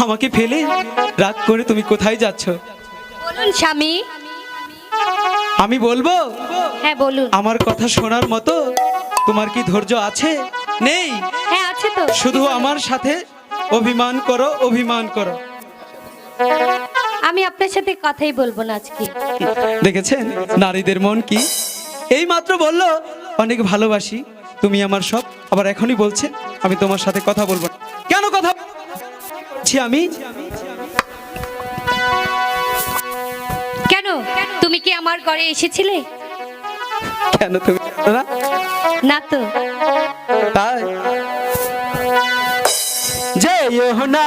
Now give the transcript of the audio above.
আমাকে ফেলে রাগ করে তুমি কোথায় যাচ্ছ? বলুন স্বামী। আমি বলবো? হ্যাঁ বলুন। আমার কথা শোনার মতো তোমার কি ধৈর্য আছে? নেই? হ্যাঁ আছে তো। শুধু আমার সাথে অভিমান করো, অভিমান করো। আমি আপনার সাথে কথাই বলবো না আজকে। দেখেছেন নারীদের মন কি? এই মাত্র বললো অনেক ভালোবাসি, তুমি আমার সব, আবার এখনই বলছে আমি তোমার সাথে কথা বলবো না। কেন কথা বলছি আমি? কেন? তুমি কি আমার ঘরে এসেছিলে? কেন তুমি জানো না? না তো। তাই যেও না